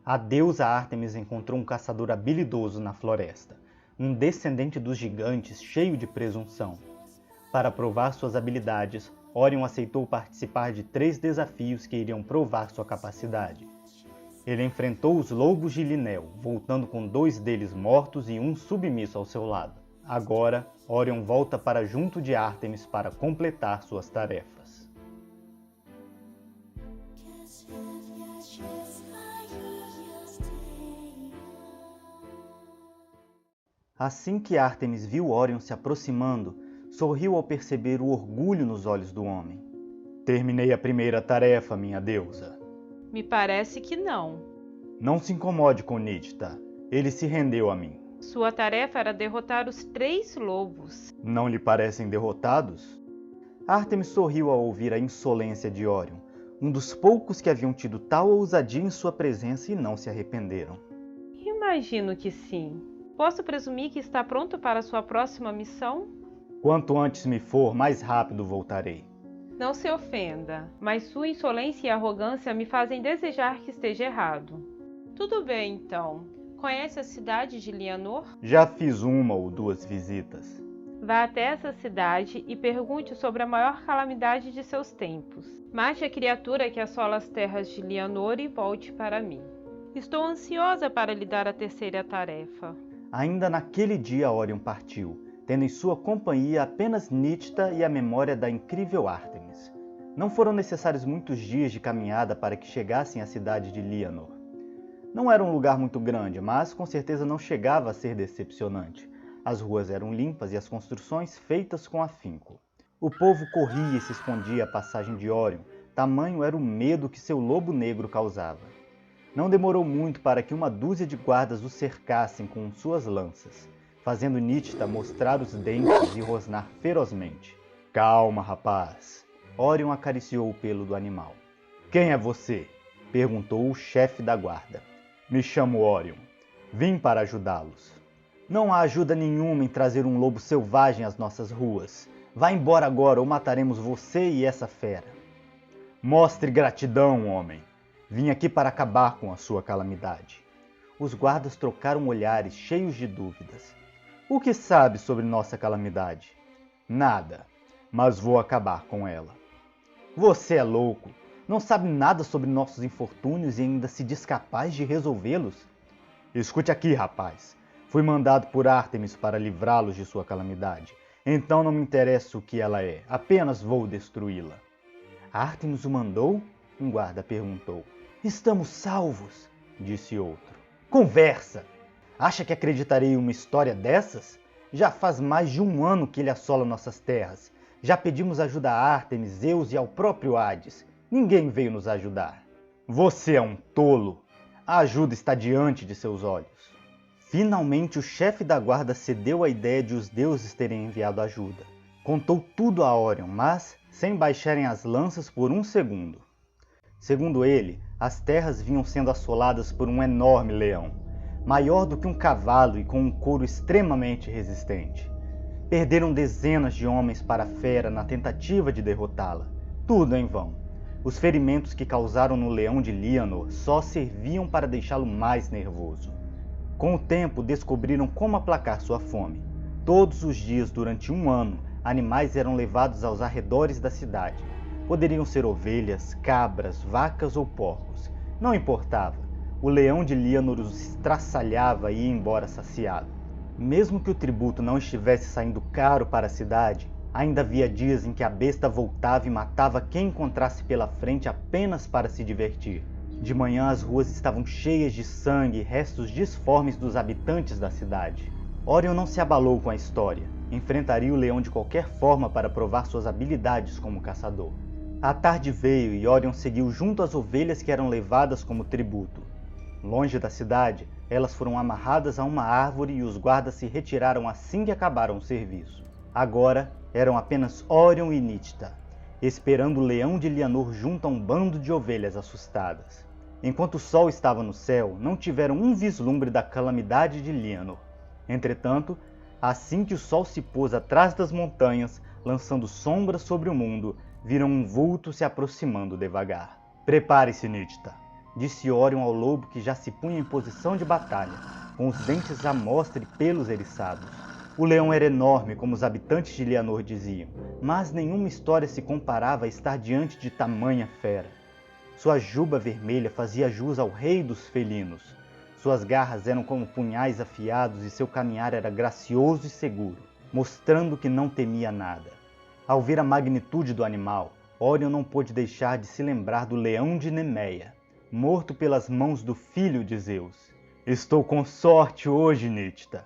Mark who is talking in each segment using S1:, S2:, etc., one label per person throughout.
S1: A deusa Ártemis encontrou um caçador habilidoso na floresta, um descendente dos gigantes cheio de presunção. Para provar suas habilidades, Orion aceitou participar de 3 desafios que iriam provar sua capacidade. Ele enfrentou os lobos de Linel, voltando com 2 deles mortos e um submisso ao seu lado. Agora, Orion volta para junto de Ártemis para completar suas tarefas. Assim que Ártemis viu Orion se aproximando, sorriu ao perceber o orgulho nos olhos do homem. Terminei a primeira tarefa, minha deusa.
S2: Me parece que não.
S1: Não se incomode com Nidta. Ele se rendeu a mim.
S2: Sua tarefa era derrotar os 3 lobos.
S1: Não lhe parecem derrotados? Ártemis sorriu ao ouvir a insolência de Orion, um dos poucos que haviam tido tal ousadia em sua presença e não se arrependeram.
S2: Imagino que sim. Posso presumir que está pronto para sua próxima missão?
S1: Quanto antes me for, mais rápido voltarei.
S2: Não se ofenda, mas sua insolência e arrogância me fazem desejar que esteja errado. Tudo bem, então. Conhece a cidade de Lianor?
S1: Já fiz 1 ou 2 visitas.
S2: Vá até essa cidade e pergunte sobre a maior calamidade de seus tempos. Mate a criatura que assola as terras de Lianor e volte para mim. Estou ansiosa para lhe dar a terceira tarefa.
S1: Ainda naquele dia Orion partiu, tendo em sua companhia apenas Nidta e a memória da incrível Ártemis. Não foram necessários muitos dias de caminhada para que chegassem à cidade de Lianor. Não era um lugar muito grande, mas com certeza não chegava a ser decepcionante. As ruas eram limpas e as construções feitas com afinco. O povo corria e se escondia à passagem de Orion, tamanho era o medo que seu lobo negro causava. Não demorou muito para que 1 dúzia de guardas o cercassem com suas lanças, fazendo Nidta mostrar os dentes e rosnar ferozmente. Calma, rapaz. Orion acariciou o pelo do animal. Quem é você? Perguntou o chefe da guarda. Me chamo Orion. Vim para ajudá-los. Não há ajuda nenhuma em trazer um lobo selvagem às nossas ruas. Vá embora agora ou mataremos você e essa fera. Mostre gratidão, homem. Vim aqui para acabar com a sua calamidade. Os guardas trocaram olhares cheios de dúvidas. O que sabe sobre nossa calamidade? Nada, mas vou acabar com ela. Você é louco. Não sabe nada sobre nossos infortúnios e ainda se diz capaz de resolvê-los? Escute aqui, rapaz. Fui mandado por Ártemis para livrá-los de sua calamidade. Então não me interessa o que ela é, apenas vou destruí-la. Ártemis o mandou? Um guarda perguntou. Estamos salvos, disse outro. Conversa! Acha que acreditarei em uma história dessas? Já faz mais de 1 ano que ele assola nossas terras. Já pedimos ajuda a Ártemis, Zeus e ao próprio Hades. Ninguém veio nos ajudar. Você é um tolo. A ajuda está diante de seus olhos. Finalmente o chefe da guarda cedeu à ideia de os deuses terem enviado ajuda. Contou tudo a Orion, mas sem baixarem as lanças por 1 segundo. Segundo ele, as terras vinham sendo assoladas por um enorme leão, maior do que um cavalo e com um couro extremamente resistente. Perderam dezenas de homens para a fera na tentativa de derrotá-la. Tudo em vão. Os ferimentos que causaram no leão de Lianor só serviam para deixá-lo mais nervoso. Com o tempo, descobriram como aplacar sua fome. Todos os dias, durante 1 ano, animais eram levados aos arredores da cidade. Poderiam ser ovelhas, cabras, vacas ou porcos. Não importava. O leão de Lianor os estraçalhava e ia embora saciado. Mesmo que o tributo não estivesse saindo caro para a cidade, ainda havia dias em que a besta voltava e matava quem encontrasse pela frente apenas para se divertir. De manhã as ruas estavam cheias de sangue e restos disformes dos habitantes da cidade. Orion não se abalou com a história. Enfrentaria o leão de qualquer forma para provar suas habilidades como caçador. A tarde veio e Orion seguiu junto às ovelhas que eram levadas como tributo. Longe da cidade, elas foram amarradas a uma árvore e os guardas se retiraram assim que acabaram o serviço. Agora eram apenas Orion e Nidta, esperando o leão de Lianor junto a um bando de ovelhas assustadas. Enquanto o sol estava no céu, não tiveram um vislumbre da calamidade de Lianor. Entretanto, assim que o sol se pôs atrás das montanhas, lançando sombras sobre o mundo, viram um vulto se aproximando devagar. Prepare-se, Nidta. disse Orion ao lobo que já se punha em posição de batalha, com os dentes à mostra e pelos eriçados. O leão era enorme, como os habitantes de Lianor diziam, mas nenhuma história se comparava a estar diante de tamanha fera. Sua juba vermelha fazia jus ao rei dos felinos. Suas garras eram como punhais afiados e seu caminhar era gracioso e seguro, mostrando que não temia nada. Ao ver a magnitude do animal, Orion não pôde deixar de se lembrar do leão de Nemeia, morto pelas mãos do filho de Zeus. Estou com sorte hoje, Nítida.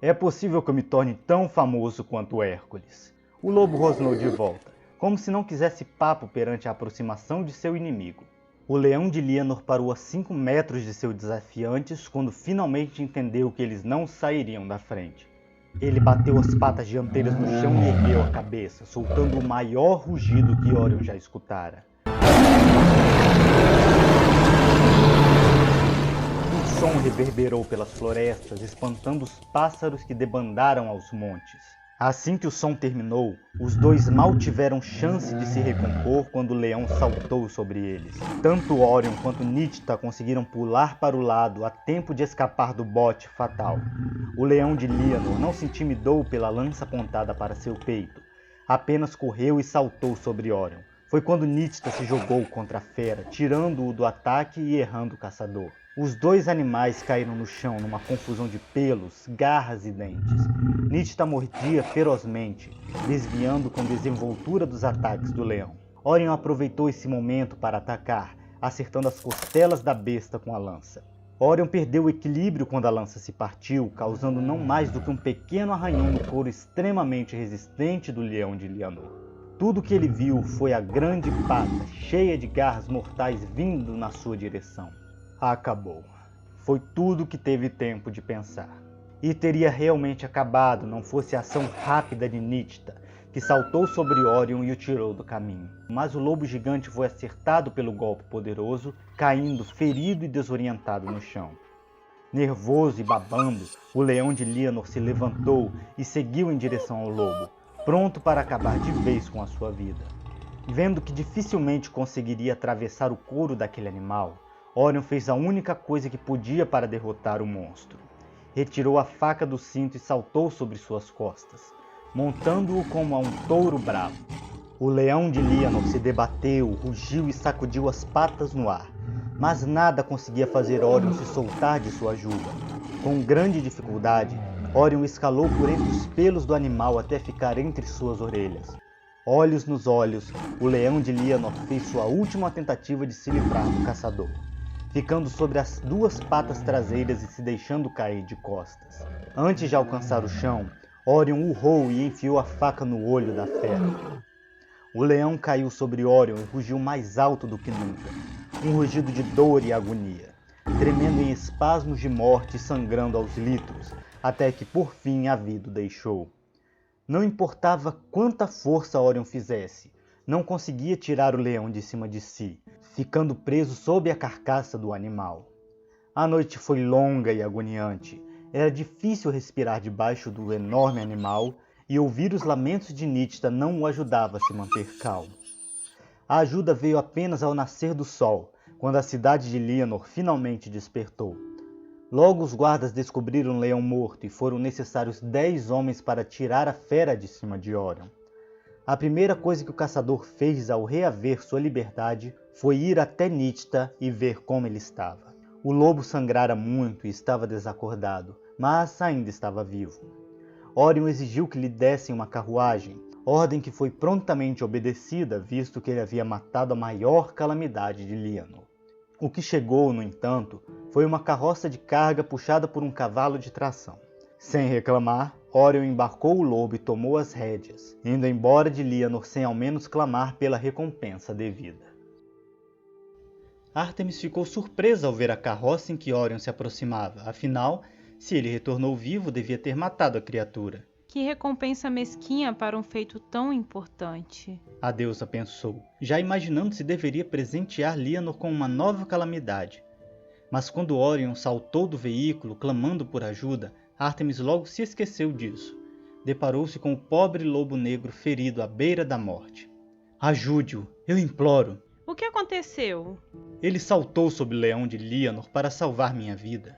S1: É possível que eu me torne tão famoso quanto Hércules. O lobo rosnou de volta, como se não quisesse papo perante a aproximação de seu inimigo. O leão de Lianor parou a 5 metros de seus desafiantes quando finalmente entendeu que eles não sairiam da frente. Ele bateu as patas dianteiras no chão e ergueu a cabeça, soltando o maior rugido que Orion já escutara. O som reverberou pelas florestas, espantando os pássaros que debandaram aos montes. Assim que o som terminou, os dois mal tiveram chance de se recompor quando o leão saltou sobre eles. Tanto Orion quanto Nítida conseguiram pular para o lado a tempo de escapar do bote fatal. O leão de Lianor não se intimidou pela lança apontada para seu peito. Apenas correu e saltou sobre Orion. Foi quando Nítida se jogou contra a fera, tirando-o do ataque e errando o caçador. Os dois animais caíram no chão numa confusão de pelos, garras e dentes. Nítida mordia ferozmente, desviando com desenvoltura dos ataques do leão. Orion aproveitou esse momento para atacar, acertando as costelas da besta com a lança. Orion perdeu o equilíbrio quando a lança se partiu, causando não mais do que um pequeno arranhão no couro extremamente resistente do leão de Lianor. Tudo que ele viu foi a grande pata, cheia de garras mortais vindo na sua direção. Acabou. Foi tudo que teve tempo de pensar. E teria realmente acabado não fosse a ação rápida de Nítida, que saltou sobre Orion e o tirou do caminho. Mas o lobo gigante foi acertado pelo golpe poderoso, caindo ferido e desorientado no chão. Nervoso e babando, o leão de Lianor se levantou e seguiu em direção ao lobo, pronto para acabar de vez com a sua vida. Vendo que dificilmente conseguiria atravessar o couro daquele animal, Orion fez a única coisa que podia para derrotar o monstro. Retirou a faca do cinto e saltou sobre suas costas, montando-o como a um touro bravo. O leão de Lianor se debateu, rugiu e sacudiu as patas no ar, mas nada conseguia fazer Orion se soltar de sua juba. Com grande dificuldade, Orion escalou por entre os pelos do animal até ficar entre suas orelhas. Olhos nos olhos, o leão de Lianor fez sua última tentativa de se livrar do caçador, ficando sobre as 2 patas traseiras e se deixando cair de costas. Antes de alcançar o chão, Orion urrou e enfiou a faca no olho da fera. O leão caiu sobre Orion e rugiu mais alto do que nunca, um rugido de dor e agonia, tremendo em espasmos de morte e sangrando aos litros, até que por fim a vida o deixou. Não importava quanta força Orion fizesse, não conseguia tirar o leão de cima de si, ficando preso sob a carcaça do animal. A noite foi longa e agoniante. Era difícil respirar debaixo do enorme animal e ouvir os lamentos de Nítida não o ajudava a se manter calmo. A ajuda veio apenas ao nascer do sol, quando a cidade de Lianor finalmente despertou. Logo os guardas descobriram o leão morto e foram necessários 10 homens para tirar a fera de cima de Orion. A primeira coisa que o caçador fez ao reaver sua liberdade foi ir até Nítida e ver como ele estava. O lobo sangrara muito e estava desacordado, mas ainda estava vivo. Orion exigiu que lhe dessem uma carruagem, ordem que foi prontamente obedecida, visto que ele havia matado a maior calamidade de Lianor. O que chegou, no entanto, foi uma carroça de carga puxada por um cavalo de tração. Sem reclamar, Orion embarcou o lobo e tomou as rédeas, indo embora de Lianor sem ao menos clamar pela recompensa devida. Ártemis ficou surpresa ao ver a carroça em que Orion se aproximava. Afinal, se ele retornou vivo, devia ter matado a criatura.
S2: Que recompensa mesquinha para um feito tão importante.
S1: A deusa pensou, já imaginando se deveria presentear Lianor com uma nova calamidade. Mas quando Orion saltou do veículo, clamando por ajuda, Ártemis logo se esqueceu disso. Deparou-se com o pobre lobo negro ferido à beira da morte. Ajude-o, eu imploro.
S2: O que aconteceu?
S1: Ele saltou sobre o leão de Líanor para salvar minha vida.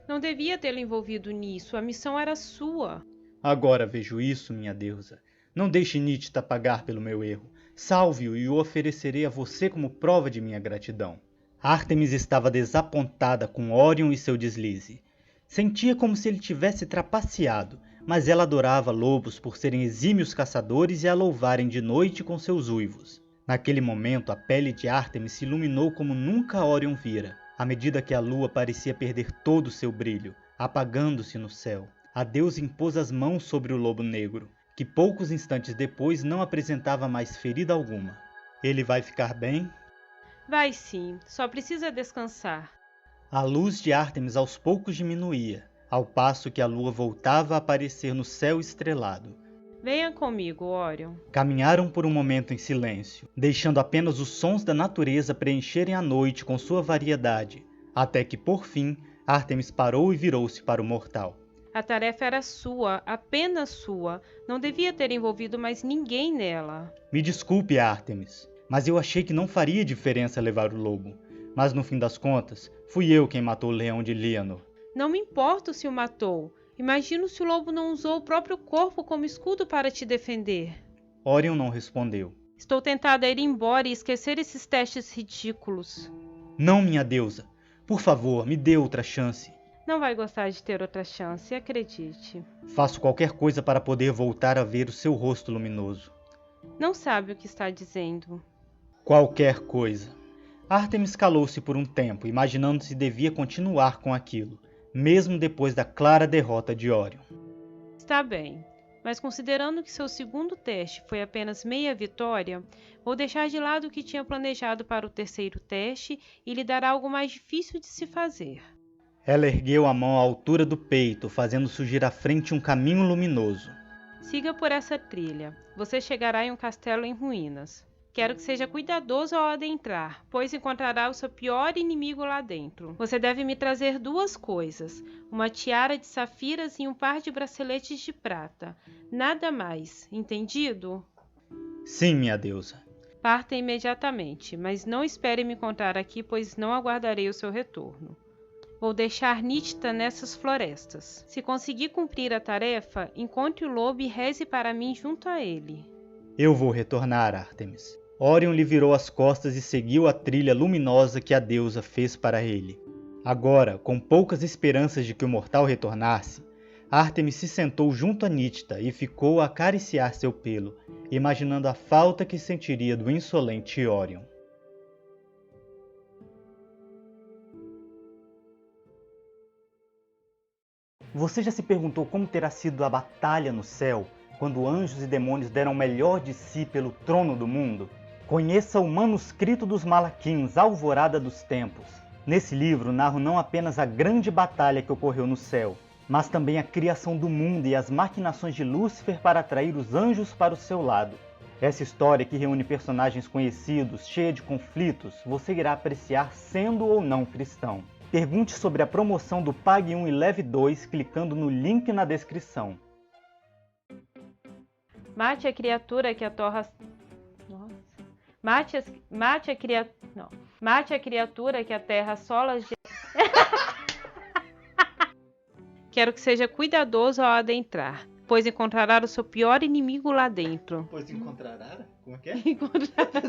S2: Não devia tê-lo envolvido nisso, a missão era sua.
S1: Agora vejo isso, minha deusa. Não deixe Nítita pagar pelo meu erro. Salve-o e o oferecerei a você como prova de minha gratidão. Ártemis estava desapontada com Órion e seu deslize. Sentia como se ele tivesse trapaceado, mas ela adorava lobos por serem exímios caçadores e a louvarem de noite com seus uivos. Naquele momento, a pele de Ártemis se iluminou como nunca Órion vira, à medida que a lua parecia perder todo o seu brilho, apagando-se no céu. A deusa impôs as mãos sobre o lobo negro, que poucos instantes depois não apresentava mais ferida alguma. Ele vai ficar bem?
S2: Vai sim, só precisa descansar.
S1: A luz de Ártemis aos poucos diminuía, ao passo que a lua voltava a aparecer no céu estrelado.
S2: Venha comigo, Órion.
S1: Caminharam por um momento em silêncio, deixando apenas os sons da natureza preencherem a noite com sua variedade, até que, por fim, Ártemis parou e virou-se para o mortal.
S2: A tarefa era sua, apenas sua. Não devia ter envolvido mais ninguém nela.
S1: Me desculpe, Ártemis, mas eu achei que não faria diferença levar o lobo. Mas no fim das contas, fui eu quem matou o leão de Líanor.
S2: Não me importo se o matou. Imagino se o lobo não usou o próprio corpo como escudo para te defender.
S1: Órion não respondeu.
S2: Estou tentada a ir embora e esquecer esses testes ridículos.
S1: Não, minha deusa. Por favor, me dê outra chance.
S2: Não vai gostar de ter outra chance, acredite.
S1: Faço qualquer coisa para poder voltar a ver o seu rosto luminoso.
S2: Não sabe o que está dizendo.
S1: Qualquer coisa. Ártemis calou-se por um tempo, imaginando se devia continuar com aquilo, mesmo depois da clara derrota de Órion.
S2: Está bem, mas considerando que seu segundo teste foi apenas meia vitória, vou deixar de lado o que tinha planejado para o terceiro teste e lhe dar algo mais difícil de se fazer.
S1: Ela ergueu a mão à altura do peito, fazendo surgir à frente um caminho luminoso.
S2: Siga por essa trilha. Você chegará em um castelo em ruínas. Quero que seja cuidadoso ao adentrar, pois encontrará o seu pior inimigo lá dentro. Você deve me trazer duas coisas: uma tiara de safiras e um par de braceletes de prata. Nada mais, entendido?
S1: Sim, minha deusa.
S2: Parta imediatamente, mas não espere me encontrar aqui, pois não aguardarei o seu retorno. Vou deixar Nítita nessas florestas. Se conseguir cumprir a tarefa, encontre o lobo e reze para mim junto a ele.
S1: Eu vou retornar, Ártemis. Órion lhe virou as costas e seguiu a trilha luminosa que a deusa fez para ele. Agora, com poucas esperanças de que o mortal retornasse, Ártemis se sentou junto a Nítita e ficou a acariciar seu pelo, imaginando a falta que sentiria do insolente Órion. Você já se perguntou como terá sido a batalha no céu, quando anjos e demônios deram o melhor de si pelo trono do mundo? Conheça o Manuscrito dos Malaquins, Alvorada dos Tempos. Nesse livro narro não apenas a grande batalha que ocorreu no céu, mas também a criação do mundo e as maquinações de Lúcifer para atrair os anjos para o seu lado. Essa história, que reúne personagens conhecidos, cheia de conflitos, você irá apreciar sendo ou não cristão. Pergunte sobre a promoção do Pague 1 e Leve 2 clicando no link na descrição.
S2: Mate a criatura que atorra... Nossa. Mate a criatura que aterra solas de... Quero que seja cuidadoso ao adentrar, pois encontrará o seu pior inimigo lá dentro.
S1: Pois encontrará? Como é que é?
S2: Encontrará